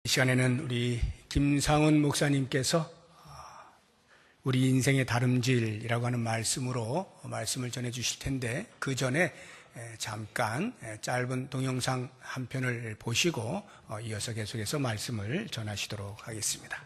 이 시간에는 우리 김상훈 목사님께서 우리 인생의 다름질이라고 하는 말씀으로 말씀을 전해 주실 텐데, 그 전에 잠깐 짧은 동영상 한 편을 보시고 이어서 계속해서 말씀을 전하시도록 하겠습니다.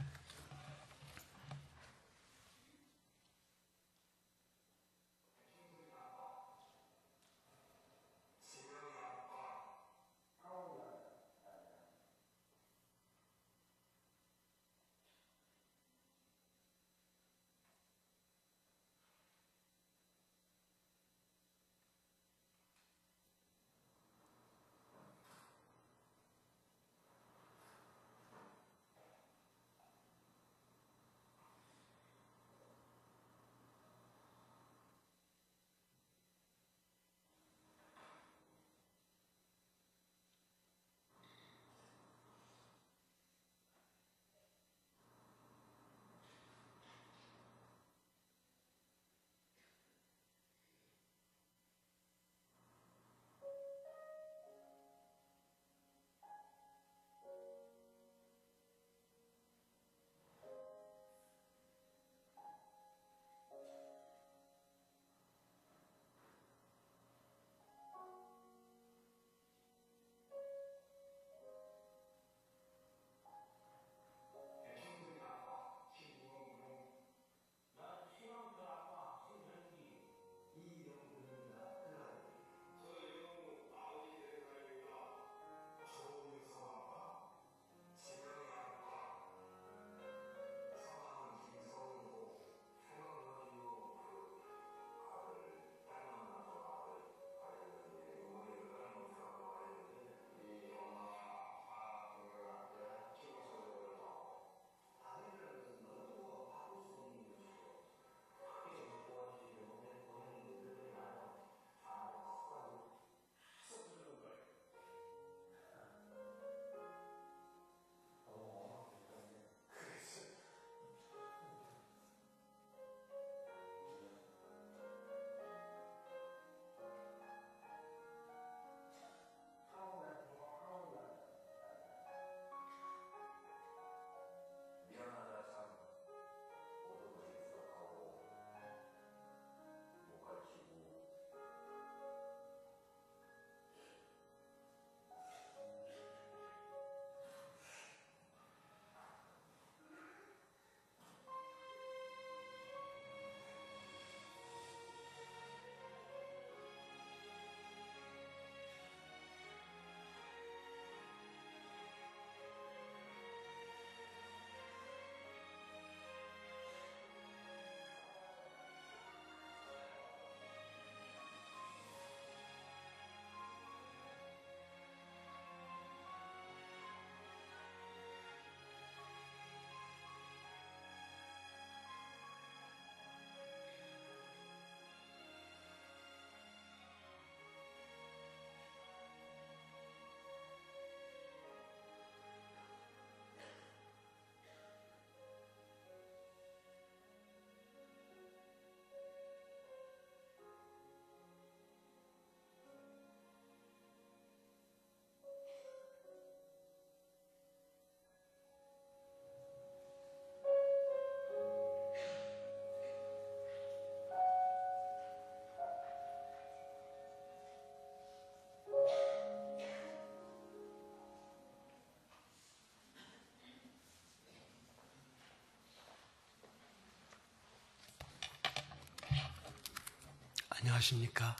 안녕하십니까.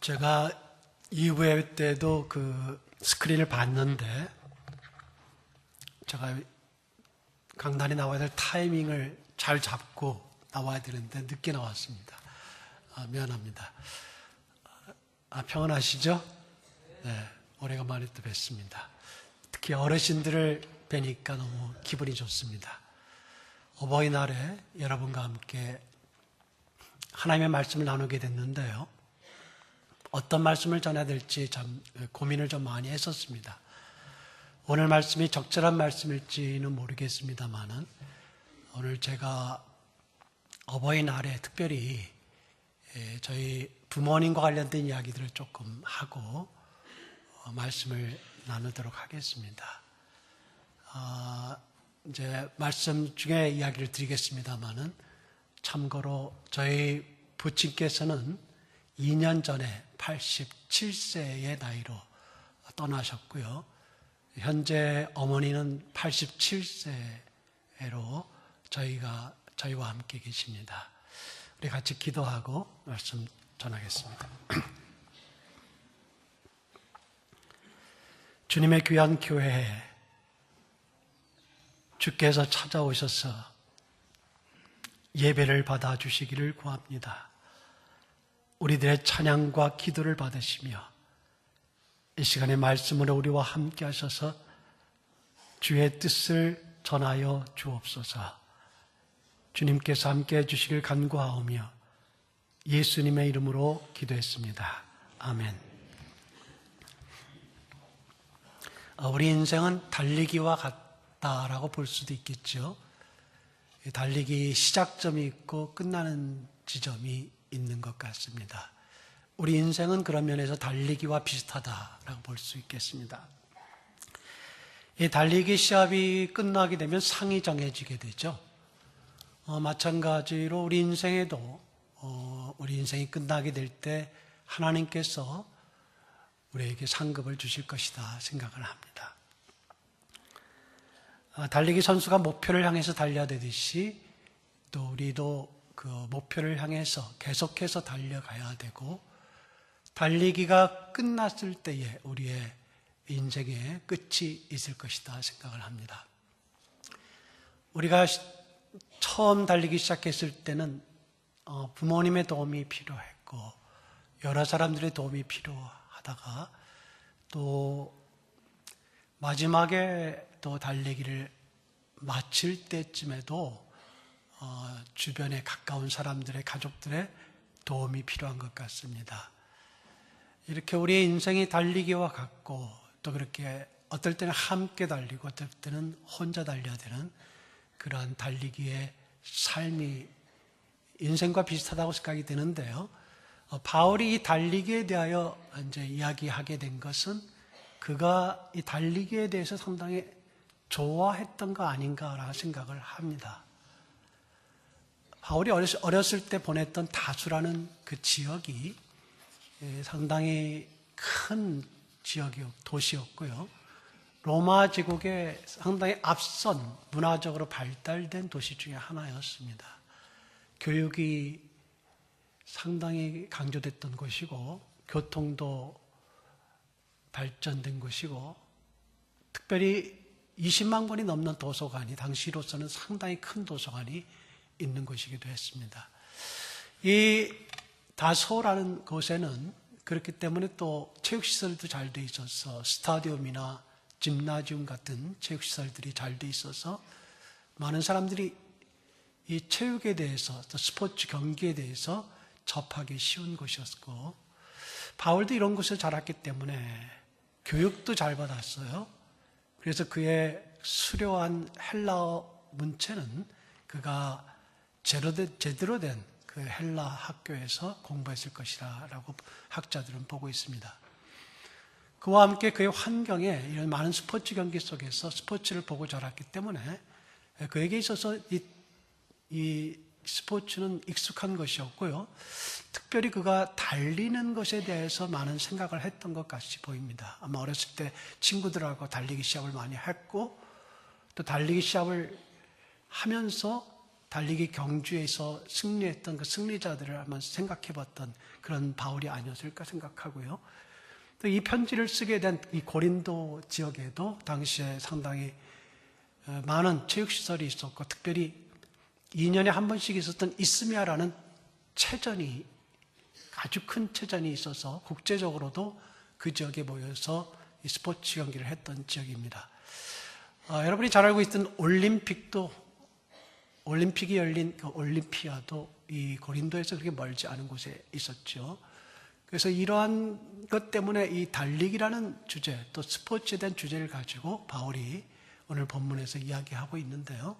제가 2부 때도 그 스크린을 봤는데, 제가 강단에 나와야 될 타이밍을 잘 잡고 나와야 되는데 늦게 나왔습니다. 미안합니다. 평안하시죠? 네, 오래간만에 또 뵙습니다. 특히 어르신들을 뵈니까 너무 기분이 좋습니다. 어버이날에 여러분과 함께 하나님의 말씀을 나누게 됐는데요. 어떤 말씀을 전해야 될지 참 고민을 좀 많이 했었습니다. 오늘 말씀이 적절한 말씀일지는 모르겠습니다만은, 오늘 제가 어버이날에 특별히 저희 부모님과 관련된 이야기들을 조금 하고, 말씀을 나누도록 하겠습니다. 이제 말씀 중에 이야기를 드리겠습니다만은 참고로 저희 부친께서는 2년 전에 87세의 나이로 떠나셨고요. 현재 어머니는 87세로 저희와 함께 계십니다. 우리 같이 기도하고 말씀 전하겠습니다. 주님의 귀한 교회에 주께서 찾아오셔서 예배를 받아주시기를 구합니다. 우리들의 찬양과 기도를 받으시며 이 시간의 말씀으로 우리와 함께 하셔서 주의 뜻을 전하여 주옵소서. 주님께서 함께 해주시길 간구하오며 예수님의 이름으로 기도했습니다. 아멘. 우리 인생은 달리기와 같다라고 볼 수도 있겠죠. 달리기 시작점이 있고 끝나는 지점이 있는 것 같습니다. 우리 인생은 그런 면에서 달리기와 비슷하다라고 볼 수 있겠습니다. 이 달리기 시합이 끝나게 되면 상이 정해지게 되죠. 마찬가지로 우리 인생에도 우리 인생이 끝나게 될 때 하나님께서 우리에게 상급을 주실 것이다 생각을 합니다. 달리기 선수가 목표를 향해서 달려야되듯이 또 우리도 그 목표를 향해서 계속해서 달려가야 되고 달리기가 끝났을 때에 우리의 인생의 끝이 있을 것이다 생각을 합니다. 우리가 처음 달리기 시작했을 때는 부모님의 도움이 필요했고 여러 사람들의 도움이 필요하다가 또 마지막에 또 달리기를 마칠 때쯤에도 주변에 가까운 사람들의 가족들의 도움이 필요한 것 같습니다. 이렇게 우리의 인생이 달리기와 같고 또 그렇게 어떨 때는 함께 달리고 어떨 때는 혼자 달려야 되는 그러한 달리기의 삶이 인생과 비슷하다고 생각이 드는데요. 바울이 이 달리기에 대하여 이제 이야기하게 된 것은 그가 이 달리기에 대해서 상당히 좋아했던 거 아닌가라는 생각을 합니다. 바울이 어렸을 때 보냈던 다수라는 그 지역이 상당히 큰 도시였고요. 로마 제국의 상당히 앞선 문화적으로 발달된 도시 중에 하나였습니다. 교육이 상당히 강조됐던 곳이고 교통도 발전된 곳이고 특별히 20만 권이 넘는 도서관이 당시로서는 상당히 큰 도서관이 있는 곳이기도 했습니다. 이 다소라는 곳에는 그렇기 때문에 또 체육시설도 잘 돼 있어서 스타디움이나 짐나지움 같은 체육시설들이 잘 돼 있어서 많은 사람들이 이 체육에 대해서 또 스포츠 경기에 대해서 접하기 쉬운 곳이었고 바울도 이런 곳에서 자랐기 때문에 교육도 잘 받았어요. 그래서 그의 수려한 헬라어 문체는 그가 제대로 된 그 헬라 학교에서 공부했을 것이라고 학자들은 보고 있습니다. 그와 함께 그의 환경에 이런 많은 스포츠 경기 속에서 스포츠를 보고 자랐기 때문에 그에게 있어서 이 스포츠는 익숙한 것이었고요. 특별히 그가 달리는 것에 대해서 많은 생각을 했던 것 같이 보입니다. 아마 어렸을 때 친구들하고 달리기 시합을 많이 했고 또 달리기 시합을 하면서 달리기 경주에서 승리했던 그 승리자들을 한번 생각해 봤던 그런 바울이 아니었을까 생각하고요. 또 이 편지를 쓰게 된 이 고린도 지역에도 당시에 상당히 많은 체육시설이 있었고 특별히 2년에 한 번씩 있었던 이스미아라는 체전이 아주 큰 체전이 있어서 국제적으로도 그 지역에 모여서 이 스포츠 경기를 했던 지역입니다. 여러분이 잘 알고 있던 올림픽이 열린 그 올림피아도 이 고린도에서 그렇게 멀지 않은 곳에 있었죠. 그래서 이러한 것 때문에 이 달리기라는 주제 또 스포츠에 대한 주제를 가지고 바울이 오늘 본문에서 이야기하고 있는데요.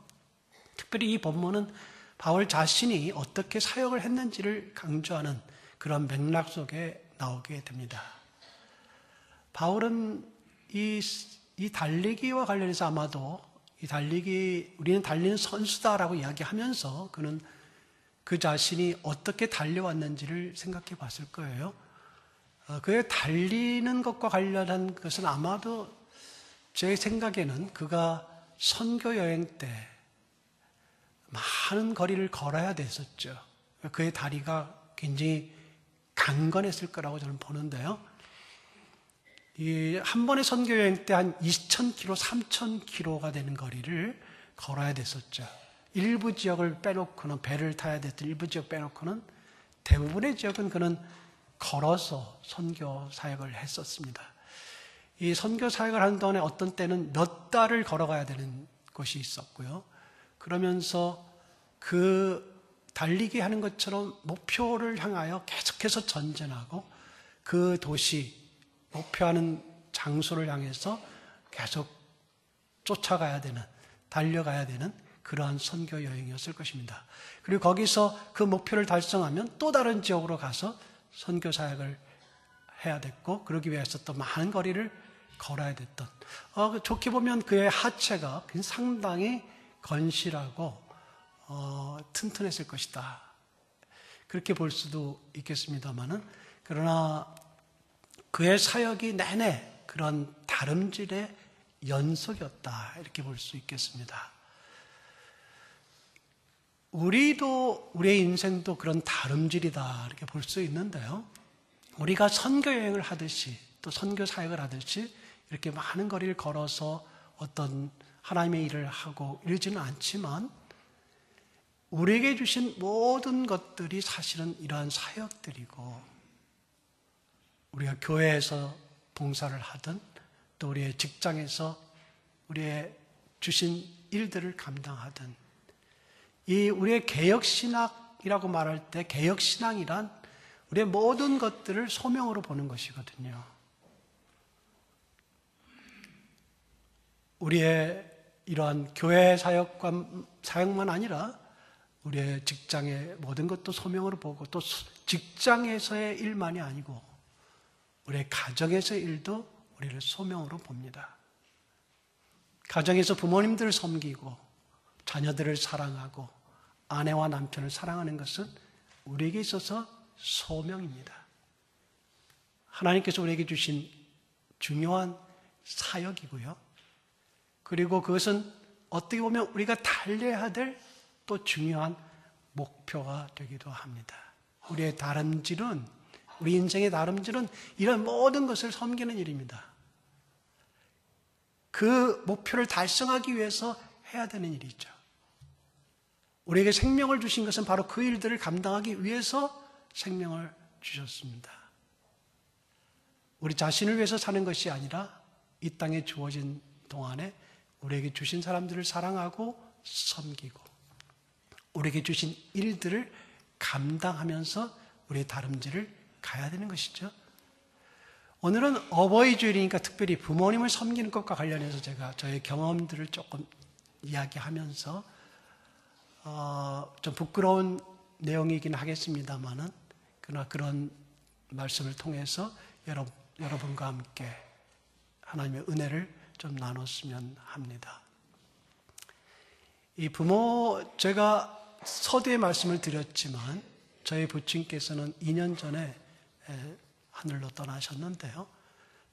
특별히 이 본문은 바울 자신이 어떻게 사역을 했는지를 강조하는 그런 맥락 속에 나오게 됩니다. 바울은 이 달리기와 관련해서 아마도 우리는 달리는 선수다라고 이야기하면서 그는 그 자신이 어떻게 달려왔는지를 생각해 봤을 거예요. 그의 달리는 것과 관련한 것은 아마도 제 생각에는 그가 선교 여행 때 많은 거리를 걸어야 됐었죠. 그의 다리가 굉장히 강건했을 거라고 저는 보는데요. 한 번의 선교 여행 때 한 2,000km, 3,000km가 되는 거리를 걸어야 됐었죠. 일부 지역을 빼놓고는, 배를 타야 됐던 일부 지역 빼놓고는 대부분의 지역은 그는 걸어서 선교 사역을 했었습니다. 이 선교 사역을 하는 동안에 어떤 때는 몇 달을 걸어가야 되는 곳이 있었고요. 그러면서 그 달리기 하는 것처럼 목표를 향하여 계속해서 전진하고 그 도시, 목표하는 장소를 향해서 계속 쫓아가야 되는, 달려가야 되는 그러한 선교 여행이었을 것입니다. 그리고 거기서 그 목표를 달성하면 또 다른 지역으로 가서 선교 사역을 해야 됐고, 그러기 위해서 또 많은 거리를 걸어야 됐던, 좋게 보면 그의 하체가 상당히 건실하고 튼튼했을 것이다, 그렇게 볼 수도 있겠습니다만은, 그러나 그의 사역이 내내 그런 다름질의 연속이었다, 이렇게 볼 수 있겠습니다. 우리의 인생도 그런 다름질이다, 이렇게 볼 수 있는데요. 우리가 선교 여행을 하듯이, 또 선교 사역을 하듯이 이렇게 많은 거리를 걸어서 어떤 하나님의 일을 하고 이러지는 않지만, 우리에게 주신 모든 것들이 사실은 이러한 사역들이고, 우리가 교회에서 봉사를 하든 또 우리의 직장에서 우리의 주신 일들을 감당하든, 이 우리의 개혁신학이라고 말할 때 개혁신앙이란 우리의 모든 것들을 소명으로 보는 것이거든요. 우리의 이러한 교회 사역만 아니라 우리의 직장의 모든 것도 소명으로 보고, 또 직장에서의 일만이 아니고 우리의 가정에서의 일도 우리를 소명으로 봅니다. 가정에서 부모님들을 섬기고 자녀들을 사랑하고 아내와 남편을 사랑하는 것은 우리에게 있어서 소명입니다. 하나님께서 우리에게 주신 중요한 사역이고요. 그리고 그것은 어떻게 보면 우리가 달려야 될 또 중요한 목표가 되기도 합니다. 우리의 다름질은, 우리 인생의 다름질은 이런 모든 것을 섬기는 일입니다. 그 목표를 달성하기 위해서 해야 되는 일이죠. 우리에게 생명을 주신 것은 바로 그 일들을 감당하기 위해서 생명을 주셨습니다. 우리 자신을 위해서 사는 것이 아니라 이 땅에 주어진 동안에 우리에게 주신 사람들을 사랑하고 섬기고 우리에게 주신 일들을 감당하면서 우리의 다름질을 가야 되는 것이죠. 오늘은 어버이 주일이니까 특별히 부모님을 섬기는 것과 관련해서 제가 저의 경험들을 조금 이야기하면서 좀 부끄러운 내용이긴 하겠습니다만은, 그러나 그런 말씀을 통해서 여러분과 함께 하나님의 은혜를 좀 나눴으면 합니다. 이 제가 서두에 말씀을 드렸지만 저희 부친께서는 2년 전에 하늘로 떠나셨는데요.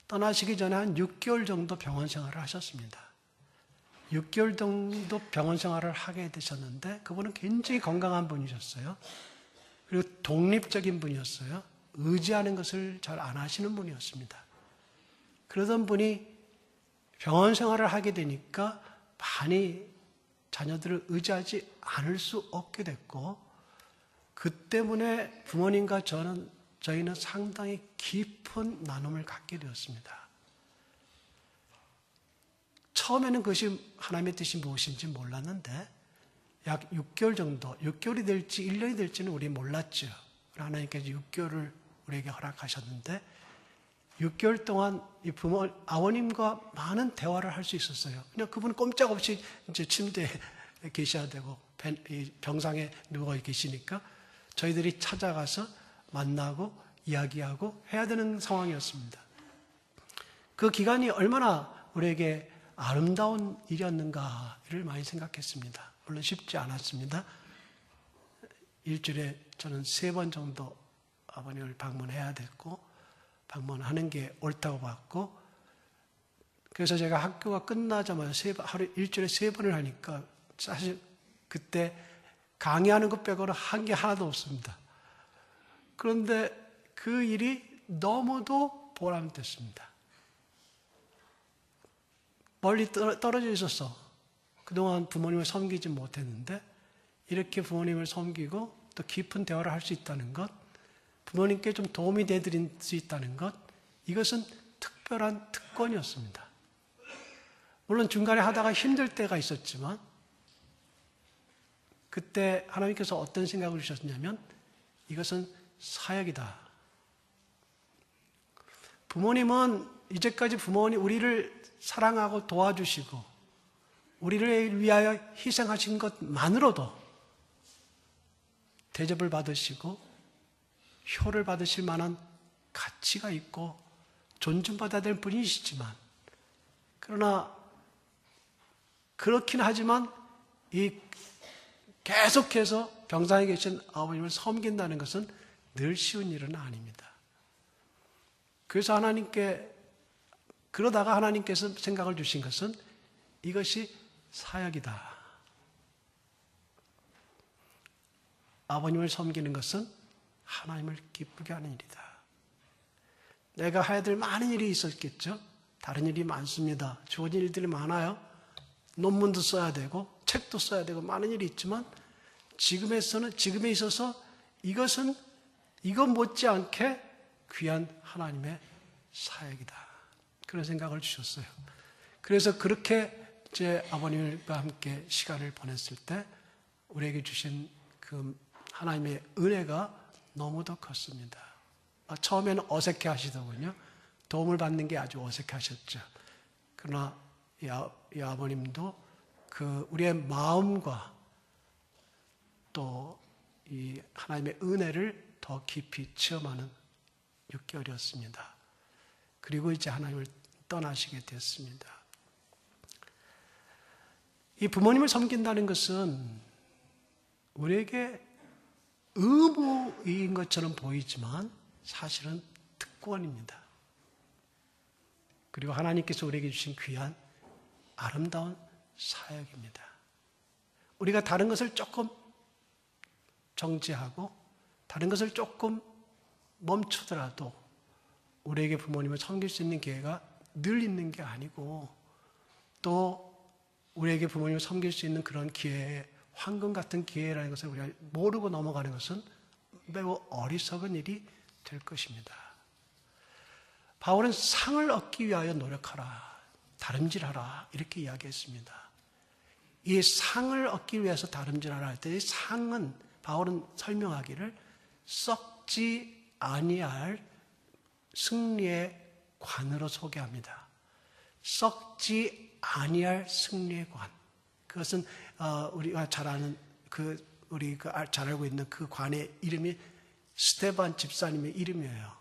떠나시기 전에 한 6개월 정도 병원 생활을 하셨습니다. 6개월 정도 병원 생활을 하게 되셨는데, 그분은 굉장히 건강한 분이셨어요. 그리고 독립적인 분이었어요. 의지하는 것을 잘 안 하시는 분이었습니다. 그러던 분이 병원 생활을 하게 되니까 많이 자녀들을 의지하지 않을 수 없게 됐고, 그 때문에 부모님과 저희는 상당히 깊은 나눔을 갖게 되었습니다. 처음에는 그것이 하나님의 뜻이 무엇인지 몰랐는데, 약 6개월 정도, 6개월이 될지 1년이 될지는 우리 몰랐죠. 하나님께서 6개월을 우리에게 허락하셨는데, 6개월 동안 이 아버님과 많은 대화를 할 수 있었어요. 그냥 그분은 꼼짝없이 이제 침대에 계셔야 되고, 병상에 누워 계시니까 저희들이 찾아가서 만나고 이야기하고 해야 되는 상황이었습니다. 그 기간이 얼마나 우리에게 아름다운 일이었는가를 많이 생각했습니다. 물론 쉽지 않았습니다. 일주일에 저는 3번 정도 아버님을 방문해야 됐고, 방문하는 게 옳다고 봤고, 그래서 제가 학교가 끝나자마자 일주일에 3번을 하니까 사실 그때 강의하는 것 빼고는 한 게 하나도 없습니다. 그런데 그 일이 너무도 보람됐습니다. 멀리 떨어져 있어서 그동안 부모님을 섬기지 못했는데 이렇게 부모님을 섬기고 또 깊은 대화를 할 수 있다는 것, 부모님께 좀 도움이 되드릴 수 있다는 것, 이것은 특별한 특권이었습니다. 물론 중간에 하다가 힘들 때가 있었지만 그때 하나님께서 어떤 생각을 주셨냐면 이것은 사역이다. 부모님은 이제까지 우리를 사랑하고 도와주시고 우리를 위하여 희생하신 것만으로도 대접을 받으시고 효를 받으실 만한 가치가 있고 존중받아야 될 분이시지만, 그러나 그렇긴 하지만 계속해서 병상에 계신 아버님을 섬긴다는 것은 늘 쉬운 일은 아닙니다. 그래서 그러다가 하나님께서 생각을 주신 것은 이것이 사역이다. 아버님을 섬기는 것은 하나님을 기쁘게 하는 일이다. 내가 해야 될 많은 일이 있었겠죠. 다른 일이 많습니다. 주어진 일들이 많아요. 논문도 써야 되고 책도 써야 되고 많은 일이 있지만 지금에 있어서 이것 못지않게 귀한 하나님의 사역이다. 그런 생각을 주셨어요. 그래서 그렇게 제 아버님과 함께 시간을 보냈을 때 우리에게 주신 그 하나님의 은혜가 너무도 컸습니다. 처음에는 어색해 하시더군요. 도움을 받는 게 아주 어색해 하셨죠. 그러나 이 아버님도 우리의 마음과 또 이 하나님의 은혜를 더 깊이 체험하는 6개월이었습니다. 그리고 이제 하나님을 떠나시게 됐습니다. 이 부모님을 섬긴다는 것은 우리에게 의무인 것처럼 보이지만 사실은 특권입니다. 그리고 하나님께서 우리에게 주신 귀한 아름다운 사역입니다. 우리가 다른 것을 조금 정지하고 다른 것을 조금 멈추더라도 우리에게 부모님을 섬길 수 있는 기회가 늘 있는 게 아니고, 또 우리에게 부모님을 섬길 수 있는 그런 기회에 황금 같은 기회라는 것을 우리가 모르고 넘어가는 것은 매우 어리석은 일이 될 것입니다. 바울은 상을 얻기 위하여 노력하라, 다름질하라 이렇게 이야기했습니다. 이 상을 얻기 위해서 다름질하라 할 때 이 상은 바울은 설명하기를 썩지 아니할 승리의 관으로 소개합니다. 썩지 아니할 승리의 관. 그것은 우리가 잘 아는 잘 알고 있는 그 관의 이름이 스테반 집사님의 이름이에요.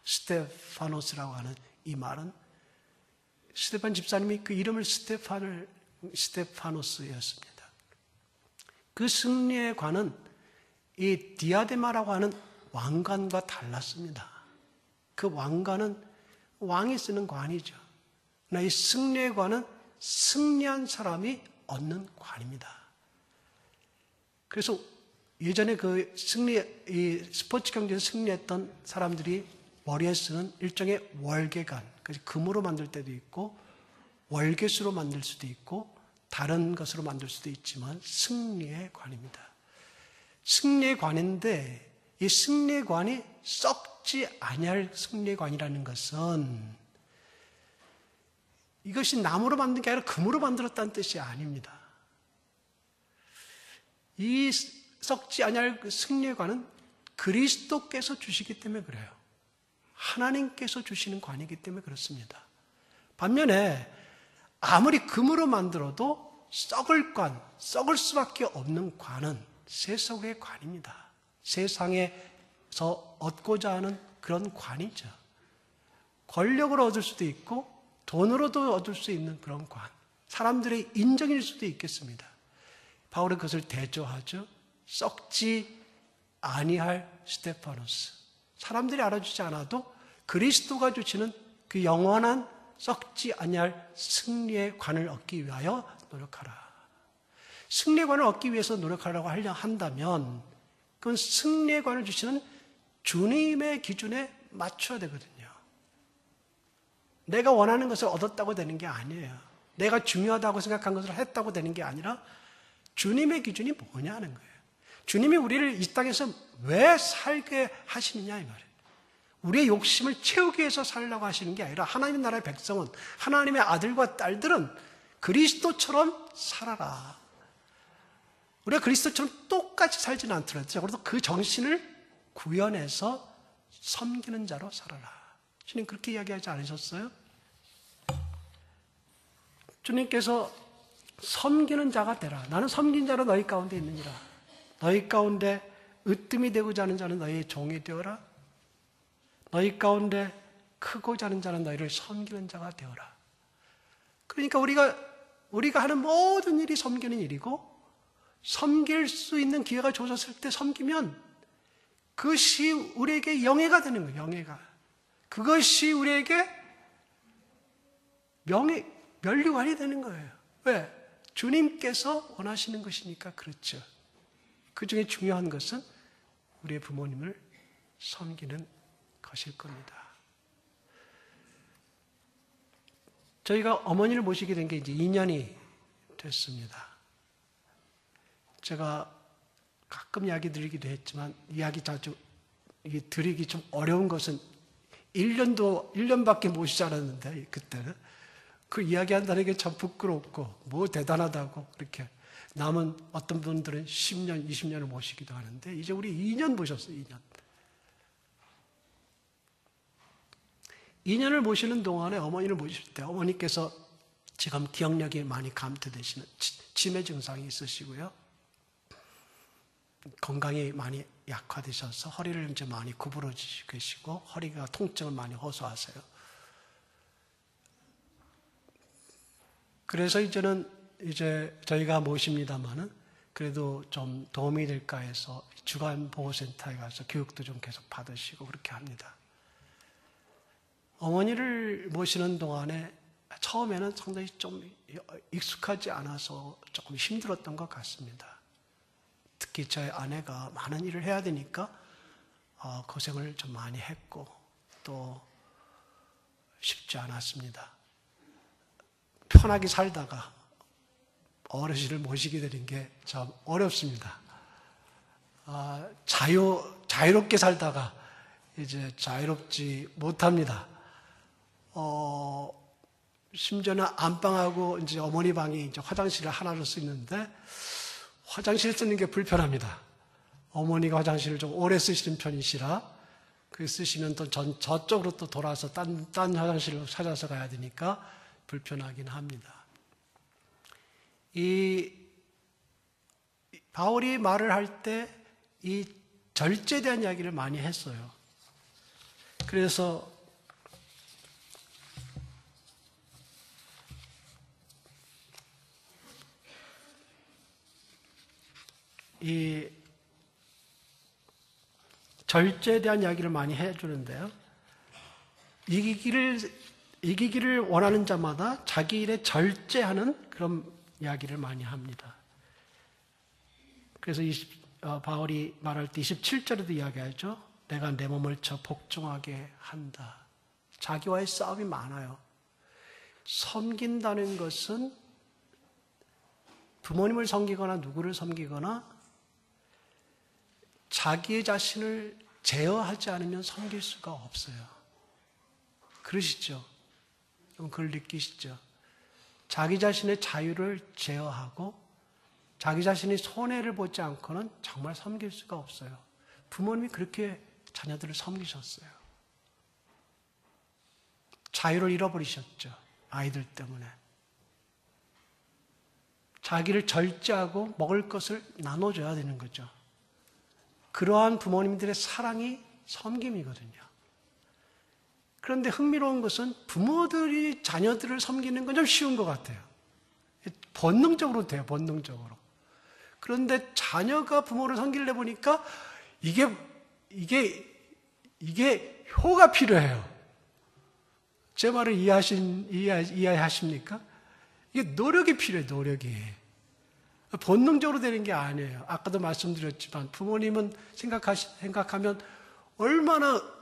스테파노스라고 하는 이 말은 스테반 집사님이 그 이름을 스테파노스였습니다. 그 승리의 관은 이 디아데마라고 하는 왕관과 달랐습니다. 그 왕관은 왕이 쓰는 관이죠. 그러나 이 승리의 관은 승리한 사람이 얻는 관입니다. 그래서 예전에 이 스포츠 경기에서 승리했던 사람들이 머리에 쓰는 일종의 월계관, 금으로 만들 때도 있고 월계수로 만들 수도 있고 다른 것으로 만들 수도 있지만 승리의 관입니다. 승리의 관인데 이 승리의 관이 썩지 아니할 승리의 관이라는 것은 이것이 나무로 만든 게 아니라 금으로 만들었다는 뜻이 아닙니다. 이 썩지 아니할 승리의 관은 그리스도께서 주시기 때문에 그래요. 하나님께서 주시는 관이기 때문에 그렇습니다. 반면에 아무리 금으로 만들어도 썩을 수밖에 없는 관은 세속의 관입니다. 세상에서 얻고자 하는 그런 관이죠. 권력을 얻을 수도 있고 돈으로도 얻을 수 있는 그런 관, 사람들의 인정일 수도 있겠습니다. 바울은 그것을 대조하죠. 썩지 아니할 스테파노스. 사람들이 알아주지 않아도 그리스도가 주시는 그 영원한 썩지 아니할 승리의 관을 얻기 위하여 노력하라. 승리의 관을 얻기 위해서 노력하려고 하려 한다면 그건 승리의 관을 주시는 주님의 기준에 맞춰야 되거든요. 내가 원하는 것을 얻었다고 되는 게 아니에요. 내가 중요하다고 생각한 것을 했다고 되는 게 아니라 주님의 기준이 뭐냐는 거예요. 주님이 우리를 이 땅에서 왜 살게 하시느냐 이 말이에요. 우리의 욕심을 채우기 위해서 살려고 하시는 게 아니라 하나님의 나라의 백성은, 하나님의 아들과 딸들은 그리스도처럼 살아라. 우리가 그리스도처럼 똑같이 살지는 않더라도 적어도 그 정신을 구현해서 섬기는 자로 살아라. 주님 그렇게 이야기하지 않으셨어요? 주님께서 섬기는 자가 되라. 나는 섬긴 자로 너희 가운데 있느니라. 너희 가운데 으뜸이 되고자 하는 자는 너희의 종이 되어라. 너희 가운데 크고자 하는 자는 너희를 섬기는 자가 되어라. 그러니까 우리가 하는 모든 일이 섬기는 일이고, 섬길 수 있는 기회가 주어졌을 때 섬기면 그것이 우리에게 영예가 되는 거예요. 영예가. 그것이 우리에게 면류관이 되는 거예요. 왜? 주님께서 원하시는 것이니까 그렇죠. 그 중에 중요한 것은 우리의 부모님을 섬기는 것일 겁니다. 저희가 어머니를 모시게 된 게 이제 2년이 됐습니다. 제가 가끔 이야기 드리기도 했지만, 이야기 자주 드리기 좀 어려운 것은 1년밖에 모시지 않았는데, 그때는. 그 이야기 한다는 게 참 부끄럽고, 뭐 대단하다고, 그렇게. 남은 어떤 분들은 10년, 20년을 모시기도 하는데, 이제 우리 2년 모셨어요, 2년. 2년을 모시는 동안에 어머니를 모실 때, 어머니께서 지금 기억력이 많이 감퇴되시는 치매 증상이 있으시고요. 건강이 많이 약화되셔서 허리를 이제 많이 구부러지시고 계시고, 허리가 통증을 많이 호소하세요. 그래서 이제는 저희가 모십니다만은 그래도 좀 도움이 될까 해서 주간보호센터에 가서 교육도 좀 계속 받으시고 그렇게 합니다. 어머니를 모시는 동안에 처음에는 상당히 좀 익숙하지 않아서 조금 힘들었던 것 같습니다. 특히 저희 아내가 많은 일을 해야 되니까 고생을 좀 많이 했고 또 쉽지 않았습니다. 편하게 살다가 어르신을 모시게 되는 게 참 어렵습니다. 자유롭게 살다가 이제 자유롭지 못합니다. 심지어는 안방하고 이제 어머니 방이 이제 화장실을 하나로 쓰는데 화장실 쓰는 게 불편합니다. 어머니가 화장실을 좀 오래 쓰시는 편이시라 그 쓰시면 또 저쪽으로 또 돌아서 딴 화장실을 찾아서 가야 되니까 불편하긴 합니다. 바울이 말을 할 때 이 절제에 대한 이야기를 많이 했어요. 그래서 이 절제에 대한 이야기를 많이 해주는데요. 이기기를 원하는 자마다 자기 일에 절제하는 그런 이야기를 많이 합니다. 그래서 바울이 말할 때 27절에도 이야기하죠. 내가 내 몸을 쳐 복종하게 한다. 자기와의 싸움이 많아요. 섬긴다는 것은 부모님을 섬기거나 누구를 섬기거나 자기 자신을 제어하지 않으면 섬길 수가 없어요. 그러시죠? 그걸 느끼시죠? 자기 자신의 자유를 제어하고 자기 자신이 손해를 보지 않고는 정말 섬길 수가 없어요. 부모님이 그렇게 자녀들을 섬기셨어요. 자유를 잃어버리셨죠. 아이들 때문에. 자기를 절제하고 먹을 것을 나눠줘야 되는 거죠. 그러한 부모님들의 사랑이 섬김이거든요. 그런데 흥미로운 것은 부모들이 자녀들을 섬기는 건 좀 쉬운 것 같아요. 본능적으로 돼요, 본능적으로. 그런데 자녀가 부모를 섬기려 보니까 이게 효가 필요해요. 제 말을 이해하십니까? 이게 노력이 필요해요, 노력이. 본능적으로 되는 게 아니에요. 아까도 말씀드렸지만 부모님은 생각하면 얼마나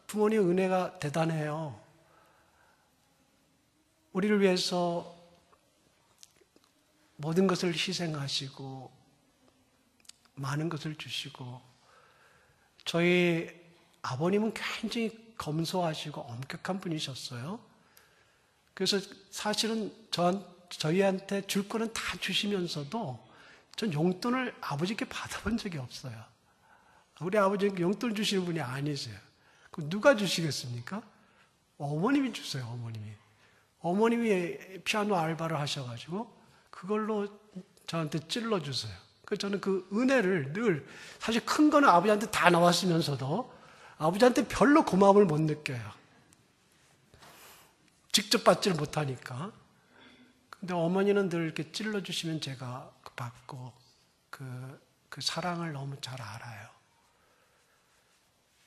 부모님의 은혜가 대단해요. 우리를 위해서 모든 것을 희생하시고 많은 것을 주시고, 저희 아버님은 굉장히 검소하시고 엄격한 분이셨어요. 그래서 사실은 저희한테 줄 거는 다 주시면서도 전 용돈을 아버지께 받아본 적이 없어요. 우리 아버지는 용돈 주시는 분이 아니세요. 그럼 누가 주시겠습니까? 어머님이 주세요, 어머님이. 어머님이 피아노 알바를 하셔가지고 그걸로 저한테 찔러주세요. 그래서 저는 그 은혜를 늘, 사실 큰 거는 아버지한테 다 나왔으면서도 아버지한테 별로 고마움을 못 느껴요. 직접 받지를 못하니까. 근데 어머니는 늘 이렇게 찔러주시면 제가 받고 그 사랑을 너무 잘 알아요.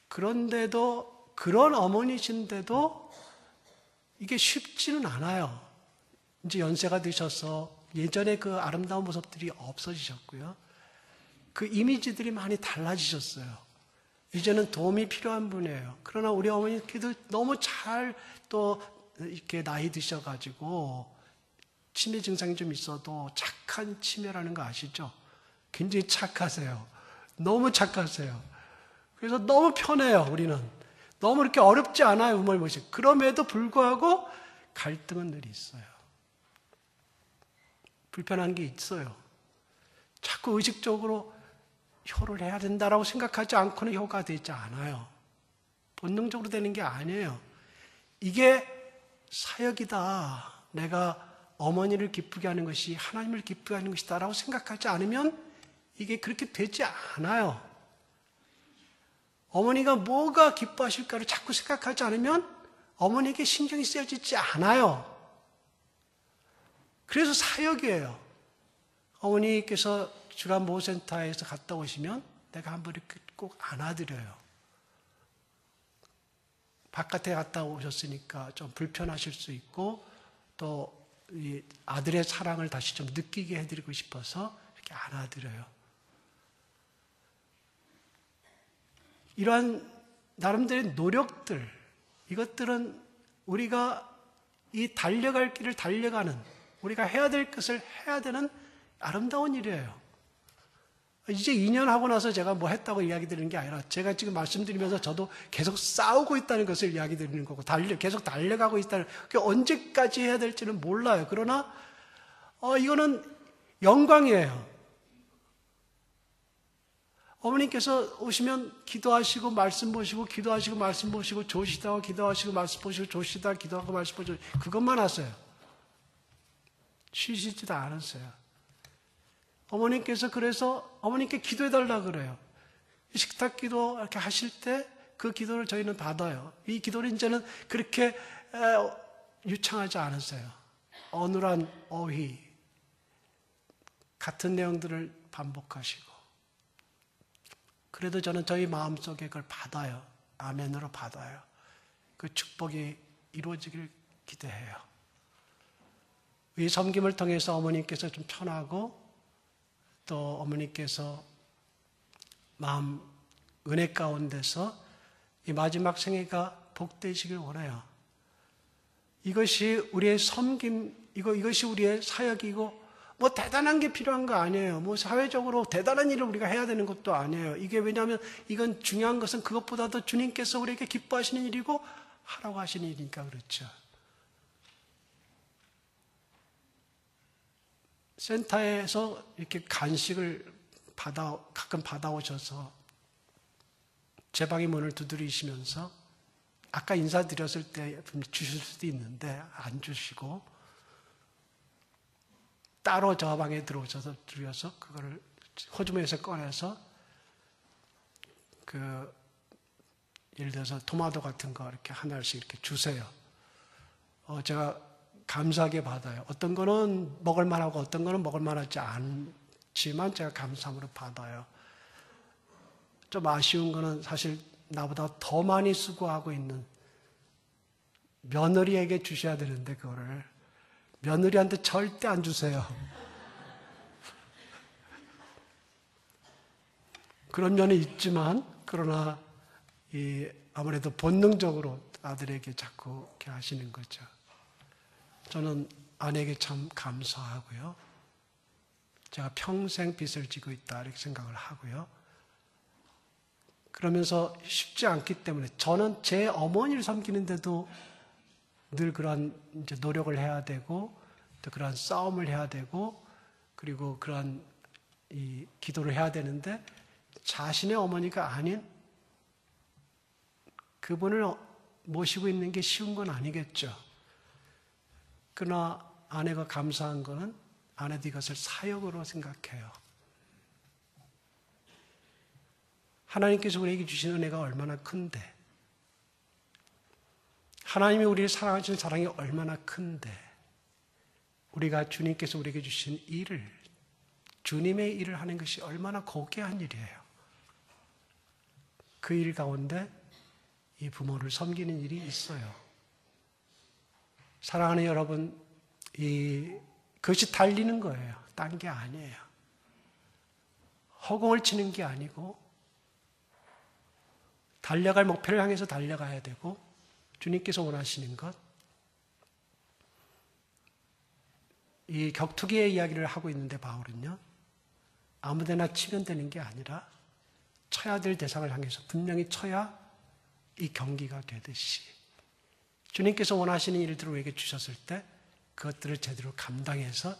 그런데도, 그런 어머니신데도 이게 쉽지는 않아요. 이제 연세가 드셔서 예전에 그 아름다운 모습들이 없어지셨고요. 그 이미지들이 많이 달라지셨어요. 이제는 도움이 필요한 분이에요. 그러나 우리 어머니께도 너무 잘 또 이렇게 나이 드셔가지고 치매 증상이 좀 있어도 착한 치매라는 거 아시죠? 굉장히 착하세요. 너무 착하세요. 그래서 너무 편해요, 우리는. 너무 이렇게 어렵지 않아요, 부모님 모시기. 그럼에도 불구하고 갈등은 늘 있어요. 불편한 게 있어요. 자꾸 의식적으로 효를 해야 된다라고 생각하지 않고는 효가 되지 않아요. 본능적으로 되는 게 아니에요. 이게 사역이다. 내가 어머니를 기쁘게 하는 것이 하나님을 기쁘게 하는 것이다 라고 생각하지 않으면 이게 그렇게 되지 않아요. 어머니가 뭐가 기뻐하실까를 자꾸 생각하지 않으면 어머니에게 신경이 쓰여지지 않아요. 그래서 사역이에요. 어머니께서 주간 모센터에서 갔다 오시면 내가 한번 이렇게 꼭 안아드려요. 바깥에 갔다 오셨으니까 좀 불편하실 수 있고 또 이 아들의 사랑을 다시 좀 느끼게 해드리고 싶어서 이렇게 안아드려요. 이러한 나름대로의 노력들, 이것들은 우리가 이 달려갈 길을 달려가는, 우리가 해야 될 것을 해야 되는 아름다운 일이에요. 이제 2년 하고 나서 제가 뭐 했다고 이야기 드리는 게 아니라 제가 지금 말씀드리면서 저도 계속 싸우고 있다는 것을 이야기 드리는 거고 계속 달려가고 있다는, 그게 언제까지 해야 될지는 몰라요. 그러나 이거는 영광이에요. 어머니께서 오시면 기도하시고 말씀 보시고 기도하시고 말씀 보시고 조시다가 기도하시고 말씀 보시고 조시다가 기도하고 말씀 보시고 그것만 하세요. 쉬시지도 않았어요. 어머니께서 그래서 어머니께 기도해달라 그래요. 식탁 기도 이렇게 하실 때 그 기도를 저희는 받아요. 이 기도는 이제는 그렇게 유창하지 않았어요. 어눌한 어휘 같은 내용들을 반복하시고, 그래도 저는 저희 마음속에 그걸 받아요. 아멘으로 받아요. 그 축복이 이루어지길 기대해요. 이 섬김을 통해서 어머니께서 좀 편하고 또 어머니께서 마음 은혜 가운데서 이 마지막 생애가 복되시길 원해요. 이것이 우리의 섬김, 이것이 우리의 사역이고 뭐 대단한 게 필요한 거 아니에요. 뭐 사회적으로 대단한 일을 우리가 해야 되는 것도 아니에요. 이게 왜냐하면 이건 중요한 것은 그것보다도 주님께서 우리에게 기뻐하시는 일이고 하라고 하시는 일이니까 그렇죠. 센터에서 이렇게 간식을 가끔 받아오셔서 제 방의 문을 두드리시면서 아까 인사드렸을 때 주실 수도 있는데 안 주시고 따로 저 방에 들어오셔서 드려서 그거를 호주머니에서 꺼내서 그 예를 들어서 토마토 같은 거 이렇게 하나씩 이렇게 주세요. 제가 감사하게 받아요. 어떤 거는 먹을 만하고 어떤 거는 먹을 만하지 않지만 제가 감사함으로 받아요. 좀 아쉬운 거는 사실 나보다 더 많이 수고하고 있는 며느리에게 주셔야 되는데 그거를 며느리한테 절대 안 주세요. 그런 면이 있지만 그러나 아무래도 본능적으로 아들에게 자꾸 이렇게 하시는 거죠. 저는 아내에게 참 감사하고요. 제가 평생 빚을 지고 있다 이렇게 생각을 하고요. 그러면서 쉽지 않기 때문에 저는 제 어머니를 섬기는데도 늘 그러한 이제 노력을 해야 되고 또 그러한 싸움을 해야 되고 그리고 그러한 이 기도를 해야 되는데 자신의 어머니가 아닌 그분을 모시고 있는 게 쉬운 건 아니겠죠. 그러나 아내가 감사한 거는 아내도 이것을 사역으로 생각해요. 하나님께서 우리에게 주신 은혜가 얼마나 큰데 하나님이 우리를 사랑하시는 사랑이 얼마나 큰데 우리가 주님께서 우리에게 주신 일을 주님의 일을 하는 것이 얼마나 고귀한 일이에요. 그 일 가운데 이 부모를 섬기는 일이 있어요. 사랑하는 여러분, 그것이 달리는 거예요. 딴 게 아니에요. 허공을 치는 게 아니고 달려갈 목표를 향해서 달려가야 되고 주님께서 원하시는 것. 이 격투기의 이야기를 하고 있는데 바울은요. 아무데나 치면 되는 게 아니라 쳐야 될 대상을 향해서 분명히 쳐야 이 경기가 되듯이 주님께서 원하시는 일들을 우리에게 주셨을 때 그것들을 제대로 감당해서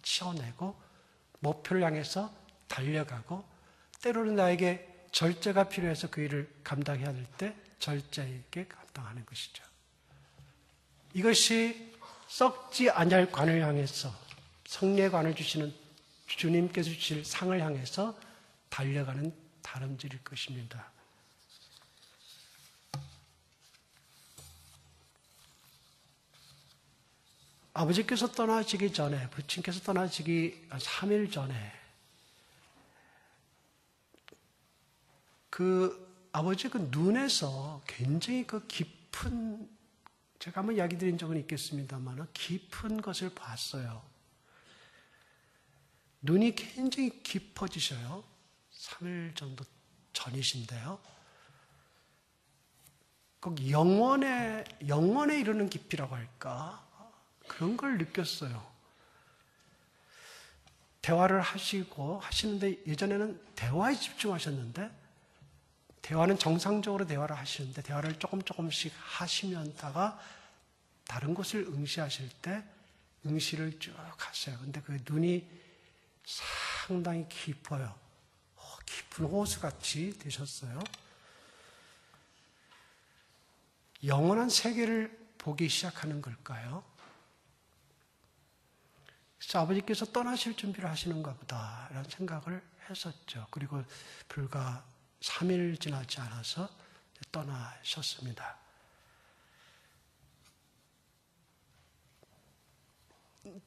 치어내고 목표를 향해서 달려가고 때로는 나에게 절제가 필요해서 그 일을 감당해야 될 때 절제 있게 감당하는 것이죠. 이것이 썩지 아니할 관을 향해서 성례의 관을 주시는 주님께서 주실 상을 향해서 달려가는 다름질일 것입니다. 아버지께서 떠나시기 전에, 부친께서 떠나시기 3일 전에 아버지 눈에서 굉장히 깊은, 제가 한번 이야기 드린 적은 있겠습니다만 깊은 것을 봤어요. 눈이 굉장히 깊어지셔요. 3일 정도 전이신데요. 꼭 영원에 이르는 깊이라고 할까? 그런 걸 느꼈어요. 대화를 하시는데 예전에는 대화에 집중하셨는데 대화는 정상적으로 대화를 하시는데 대화를 조금씩 하시면다가 다른 곳을 응시하실 때 응시를 쭉 하세요. 근데 그 눈이 상당히 깊어요. 깊은 호수같이 되셨어요. 영원한 세계를 보기 시작하는 걸까요? 그래서 아버지께서 떠나실 준비를 하시는가 보다 라는 생각을 했었죠. 그리고 불과 3일 지나지 않아서 떠나셨습니다.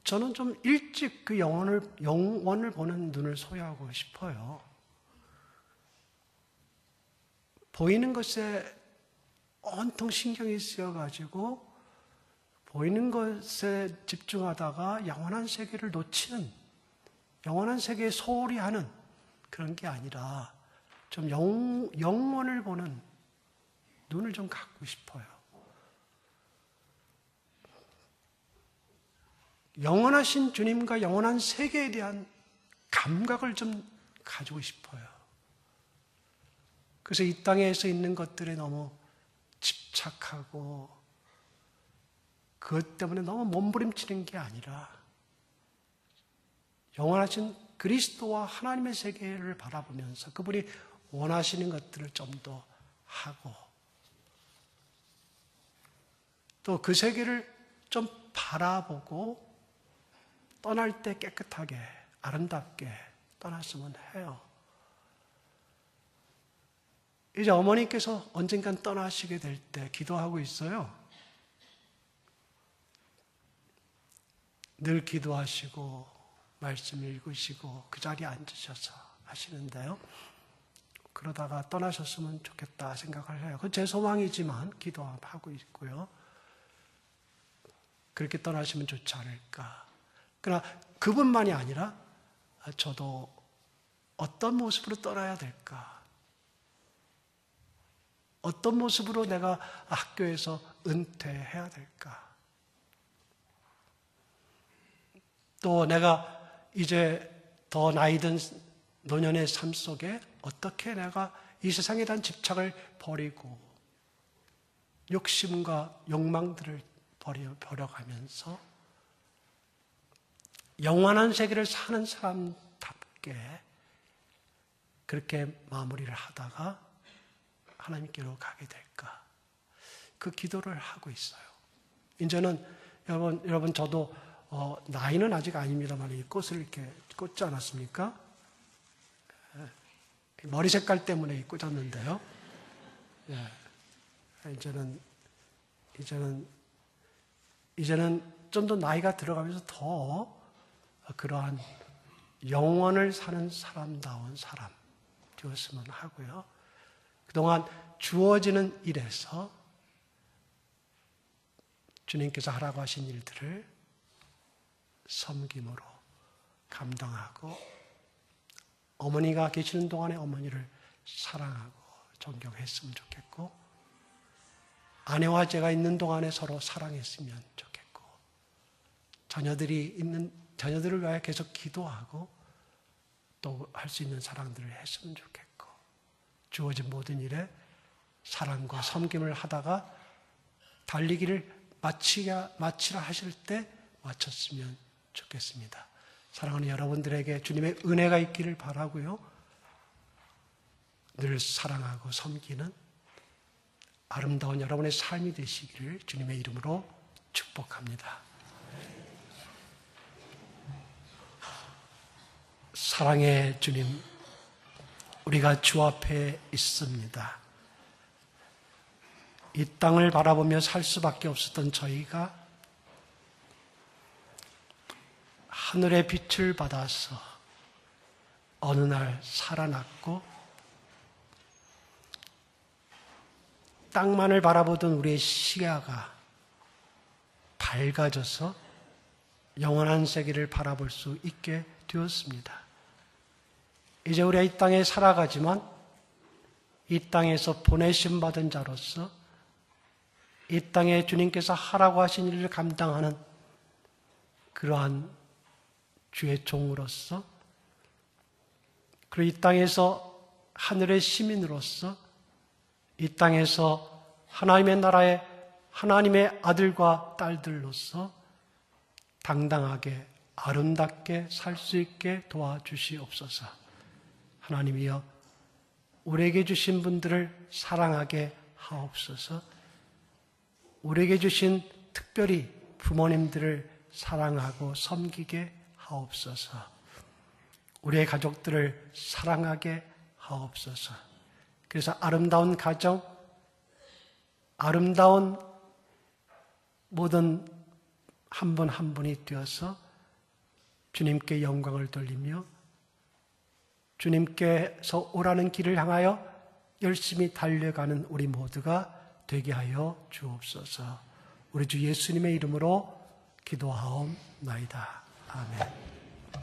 저는 좀 일찍 그 영원을 보는 눈을 소유하고 싶어요. 보이는 것에 온통 신경이 쓰여가지고 보이는 것에 집중하다가 영원한 세계를 놓치는, 영원한 세계에 소홀히 하는 그런 게 아니라 좀 영원을 보는 눈을 좀 갖고 싶어요. 영원하신 주님과 영원한 세계에 대한 감각을 좀 가지고 싶어요. 그래서 이 땅에서 있는 것들에 너무 집착하고 그것 때문에 너무 몸부림치는 게 아니라 영원하신 그리스도와 하나님의 세계를 바라보면서 그분이 원하시는 것들을 좀 더 하고 또 그 세계를 좀 바라보고 떠날 때 깨끗하게 아름답게 떠났으면 해요. 이제 어머니께서 언젠간 떠나시게 될 때 기도하고 있어요. 늘 기도하시고 말씀 읽으시고 그 자리에 앉으셔서 하시는데요. 그러다가 떠나셨으면 좋겠다 생각을 해요. 그건 제 소망이지만 기도하고 있고요. 그렇게 떠나시면 좋지 않을까. 그러나 그분만이 아니라 저도 어떤 모습으로 떠나야 될까? 어떤 모습으로 내가 학교에서 은퇴해야 될까? 또 내가 이제 더 나이 든 노년의 삶 속에 어떻게 내가 이 세상에 대한 집착을 버리고 욕심과 욕망들을 버려가면서 영원한 세계를 사는 사람답게 그렇게 마무리를 하다가 하나님께로 가게 될까? 그 기도를 하고 있어요. 이제는 여러분 저도 나이는 아직 아닙니다만 이 꽃을 이렇게 꽂지 않았습니까? 머리 색깔 때문에 꽂았는데요. 이제는 좀 더 나이가 들어가면서 더 그러한 영원을 사는 사람다운 사람 되었으면 하고요. 그동안 주어지는 일에서 주님께서 하라고 하신 일들을 섬김으로 감당하고 어머니가 계시는 동안에 어머니를 사랑하고 존경했으면 좋겠고 아내와 제가 있는 동안에 서로 사랑했으면 좋겠고 자녀들을 위하여 계속 기도하고 또 할 수 있는 사랑들을 했으면 좋겠고 주어진 모든 일에 사랑과 섬김을 하다가 달리기를 마치라 하실 때 마쳤으면 좋겠습니다. 사랑하는 여러분들에게 주님의 은혜가 있기를 바라고요. 늘 사랑하고 섬기는 아름다운 여러분의 삶이 되시기를 주님의 이름으로 축복합니다. 사랑의 주님, 우리가 주 앞에 있습니다. 이 땅을 바라보며 살 수밖에 없었던 저희가 하늘의 빛을 받아서 어느 날 살아났고 땅만을 바라보던 우리의 시야가 밝아져서 영원한 세계를 바라볼 수 있게 되었습니다. 이제 우리가 이 땅에 살아가지만 이 땅에서 보내심 받은 자로서 이 땅에 주님께서 하라고 하신 일을 감당하는 그러한 주의 종으로서 그리고 이 땅에서 하늘의 시민으로서 이 땅에서 하나님의 나라의 하나님의 아들과 딸들로서 당당하게 아름답게 살 수 있게 도와주시옵소서. 하나님이여 우리에게 주신 분들을 사랑하게 하옵소서. 우리에게 주신 특별히 부모님들을 사랑하고 섬기게 하옵소서. 우리의 가족들을 사랑하게 하옵소서. 그래서 아름다운 가정, 아름다운 모든 한 분 한 분이 되어서 주님께 영광을 돌리며 주님께서 오라는 길을 향하여 열심히 달려가는 우리 모두가 되게 하여 주옵소서. 우리 주 예수님의 이름으로 기도하옵나이다. 아멘.